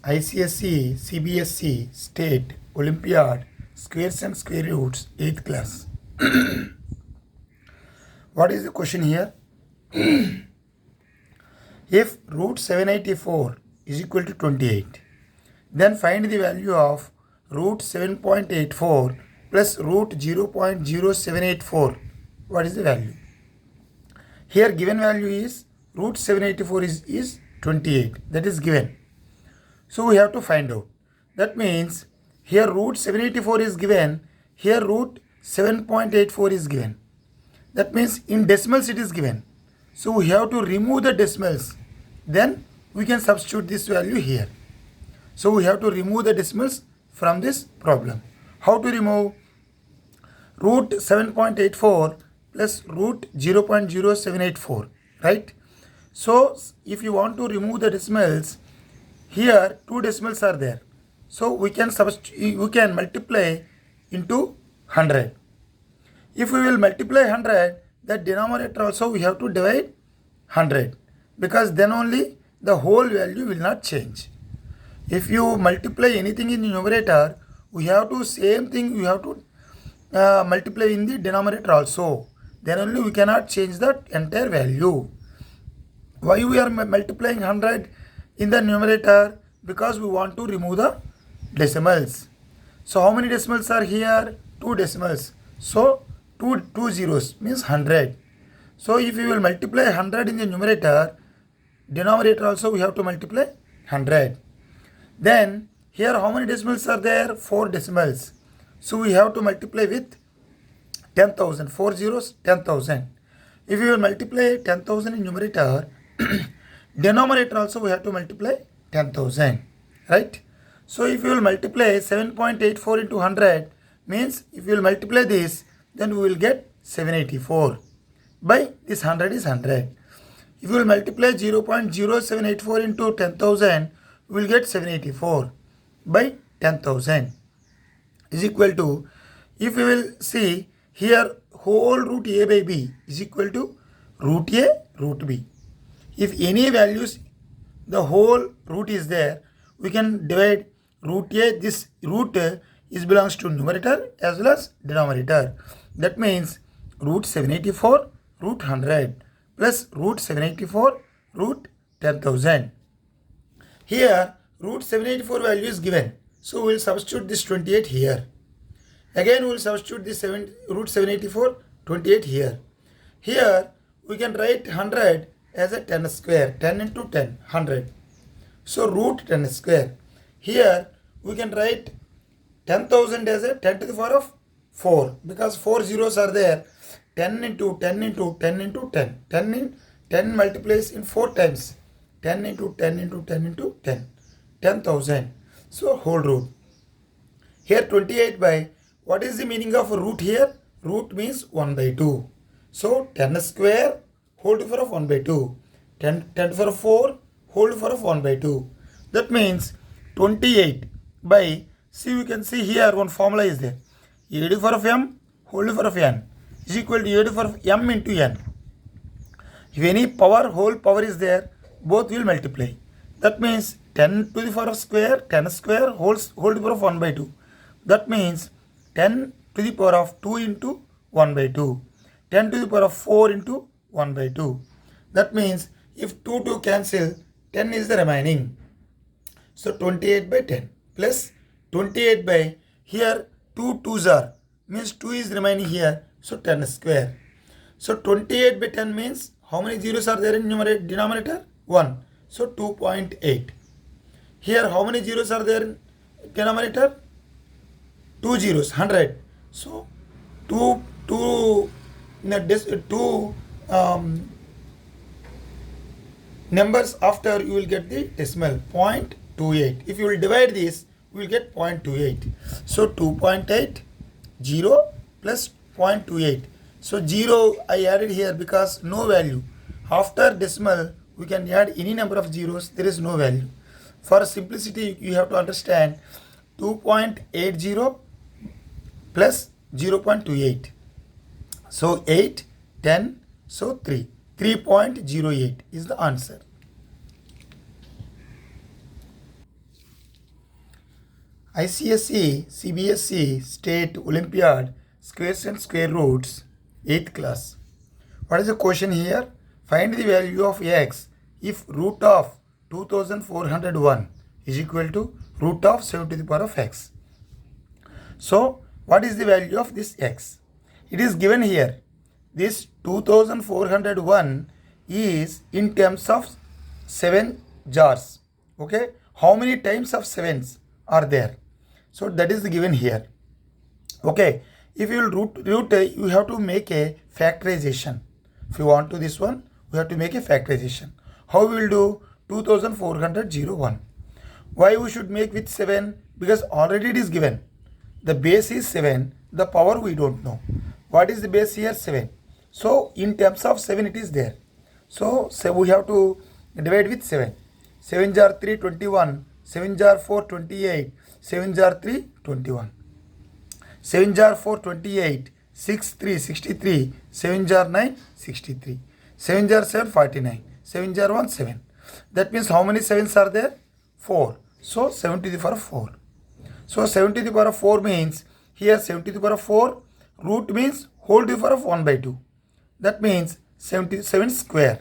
ICSE, CBSE, State, OLYMPIAD, Squares and Square Roots, 8th class. What is the question here? If root 784 is equal to 28, then find the value of root 7.84 plus root 0.0784. What is the value? Here given value is root 784 is 28. That is given. So we have to find out. That means here root 784 is given. Here root 7.84 is given. That means in decimals it is given. So we have to remove the decimals. Then we can substitute this value here. So we have to remove the decimals from this problem. How to remove? Root 7.84 plus root 0.0784, right? So if you want to remove the decimals, here two decimals are there. So we can multiply into 100. If we will multiply 100, the denominator also we have to divide 100, because then only the whole value will not change. If you multiply anything in the numerator, we have to same thing we have to multiply in the denominator also. Then only we cannot change the entire value. Why we are multiplying 100 in the numerator? Because we want to remove the decimals. So how many decimals are here? Two decimals. So two zeros means 100. So if we will multiply 100 in the numerator, denominator also we have to multiply 100. Then here how many decimals are there? 4 decimals. So we have to multiply with 10,000. 4 zeros, 10,000. If we will multiply 10,000 in numerator, denominator also we have to multiply 10,000, right? So if we will multiply 7.84 into 100, means if we will multiply this, then we will get 784. By this 100 is 100. If we will multiply 0.0784 into 10,000, we will get 784 by 10,000 is equal to, if we will see here, whole root a by b is equal to root a root b. If any values, the whole root is there, we can divide root a. This root is belongs to numerator as well as denominator. That means root 784 root 100 plus root 784 root 10,000. Here root 784 value is given. So we will substitute this 28 here. Again we will substitute this root 784 28 here. Here we can write 100 as a 10 square. 10 into 10, 100. So root 10 square. Here we can write 10,000 as a 10 to the power of 4, because 4 zeros are there. 10 into 10 into 10 into 10. 10 multiplies in 4 times. 10 into 10 into 10 into 10. 10,000. So whole root. Here 28 by, what is the meaning of root here? Root means 1 by 2. So 10 square whole to the power of 1 by 2. 10 to the power of 4 whole to the power of 1 by 2. That means 28 by, see we can see here one formula is there. A to the power of m whole to the power of n is equal to a to the power of m into n. If any power, whole power is there, both will multiply. That means 10 to the power of square, 10 square whole to the power of 1 by 2. That means 10 to the power of 2 into 1 by 2. 10 to the power of 4 into 1 by 2. That means if 2 cancel, 10 is the remaining. So 28 by 10 plus 28 by, here 2 2s are, means 2 is remaining here. So 10 square. So 28 by 10 means how many zeros are there in denominator? 1. So 2.8. Here how many zeros are there in denominator? 2 zeros, 100. So 2 numbers after you will get the decimal 0.28. If you will divide this, we will get 0.28. So 2.8 0 plus 0.28. So 0 I added here because no value. After decimal we can add any number of zeros, there is no value. For simplicity you have to understand 2.80 plus 0.28. So 8, 10, so 3. 3.08 is the answer. ICSE, CBSE, State, Olympiad, Squares and Square Roots, 8th class. What is the question here? Find the value of x if root of 2401 is equal to root of 7 to the power of x. So, what is the value of this x? It is given here. This 2401 is in terms of 7 jars. Okay, how many times of 7s are there? So that is given here. Okay, if you will root you have to make a factorization. If you want to this one, we have to make a factorization. How we will do? 2401. Why we should make with 7? Because already it is given. The base is 7. The power we don't know. What is the base here? 7. So in terms of 7 it is there. So we have to divide with 7. 7 jar 3, 21. 7 jar 4, 28. 7 jar 3, 21. 7 jar 4, 28. 6, 3, 63. 7 jar 9, 63. 7 jar 7, 49. 7 jar 1, 7. That means how many 7s are there? 4. So 7 to the power of 4. So 7 to the power of 4 means here 7 to the power of 4. Root means whole to the power of 1 by 2. That means 77 square.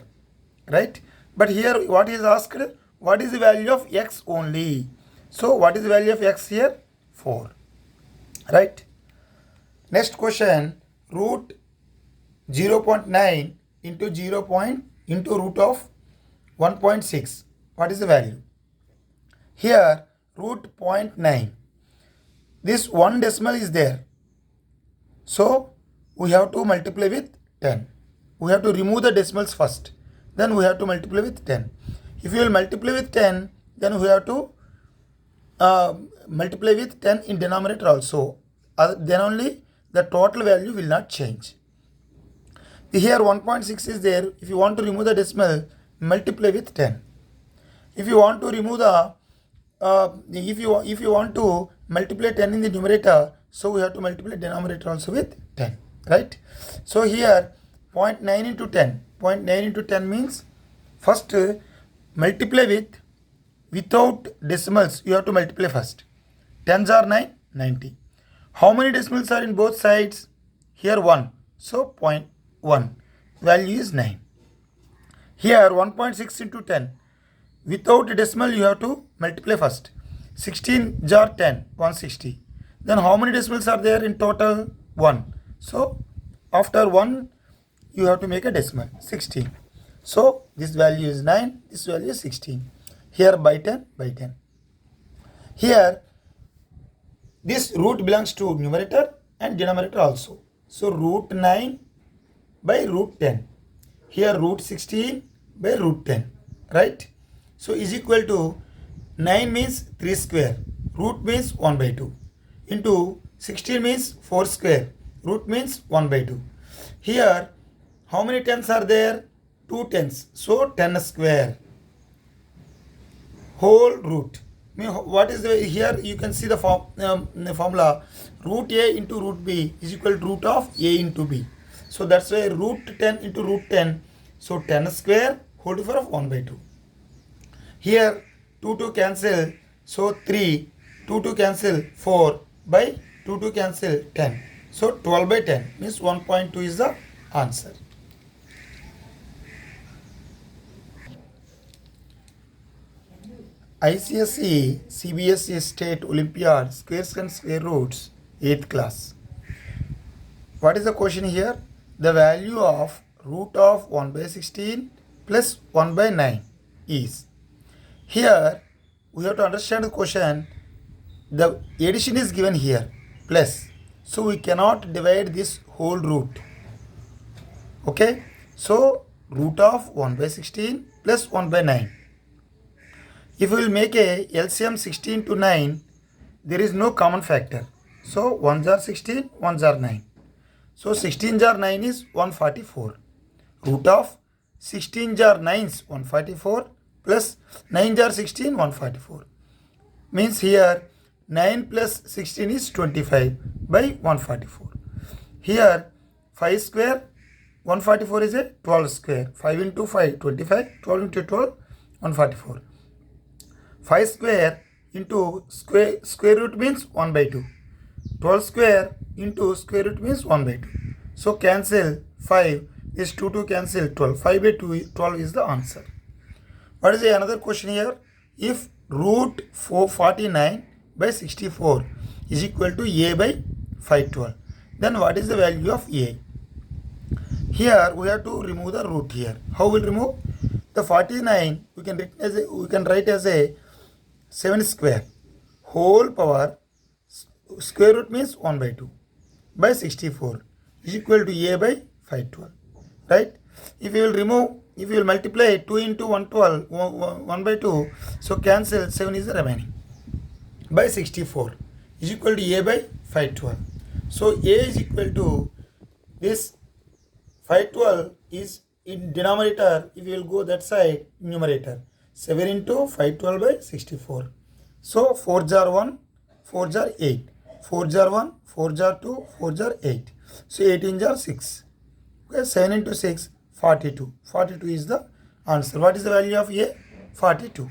Right? But here what is asked? What is the value of x only? So what is the value of x here? 4. Right? Next question. Root 0.9 into root of 1.6. What is the value? Here root 0.9. This one decimal is there. So we have to multiply with 10. We have to remove the decimals first. Then we have to multiply with 10. If you will multiply with 10, then we have to multiply with 10 in denominator also. Then only the total value will not change. Here 1.6 is there. If you want to remove the decimal, multiply with 10. If you want to remove the if you want to multiply 10 in the numerator, so we have to multiply denominator also with 10, right? So here 0.9 into 10. 0.9 into 10 means first multiply with, without decimals you have to multiply first. 10s are 9, 90. How many decimals are in both sides? Here 1. So 0.1. Value is 9. Here 1.6 into 10. Without decimal you have to multiply first. 16 jar 10, 160. Then how many decimals are there in total? 1. So after 1 you have to make a decimal, 16. So this value is 9, this value is 16. Here by 10, by 10. Here this root belongs to numerator and denominator also. So root 9 by root 10. Here root 16 by root 10. Right? So is equal to 9 means 3 square. Root means 1 by 2. Into 16 means 4 square. Root means 1 by 2. Here how many tens are there? 2 tens. So 10 square. Whole root. What is the, here you can see the formula. Root a into root b is equal to root of a into b. So that's why root 10 into root 10. So 10 square whole to the power of 1 by 2. Here 2 cancel. So 3. 2 cancel 4 by 2 cancel 10. So 12 by 10 means 1.2 is the answer. ICSE, CBSE, State, Olympiad, Squares and Square Roots, 8th class. What is the question here? The value of root of 1 by 16 plus 1 by 9 is. Here we have to understand the question. The addition is given here plus. So we cannot divide this whole root. Okay. So root of 1 by 16 plus 1 by 9. If we will make a LCM 16 to 9, there is no common factor. So 1s are 16, 1s are 9. So 16 jar 9 is 144. Root of 16 jar 9s 144 plus 9 jar 16 144. Means here 9 plus 16 is 25 by 144. Here 5 square 144 is a 12 square. 5 into 5 25. 12 into 12 144. 5 square into square root means 1 by 2. 12 square into square root means 1 by 2. So cancel 5. Is 2 cancel 12. 5 by 2 12 is the answer. What is the another question here? If root 449 by 64 is equal to a by 512, then what is the value of a? Here we have to remove the root here. How will remove? The 49 we can write as a 7 square whole power, square root means 1 by 2 by 64 is equal to a by 512, right? If you will multiply 2 into 112 1 by 2, so cancel 7 is the remaining by 64 is equal to a by 512. So a is equal to this 512 is in denominator. If you will go that side, numerator 7 into 512 by 64. So 4 jar 1, 4 jar 8, 4 jar 1, 4 jar 2, 4 jar 8. So 18 jar 6. Okay, 7 into 6, 42. 42 is the answer. What is the value of a? 42.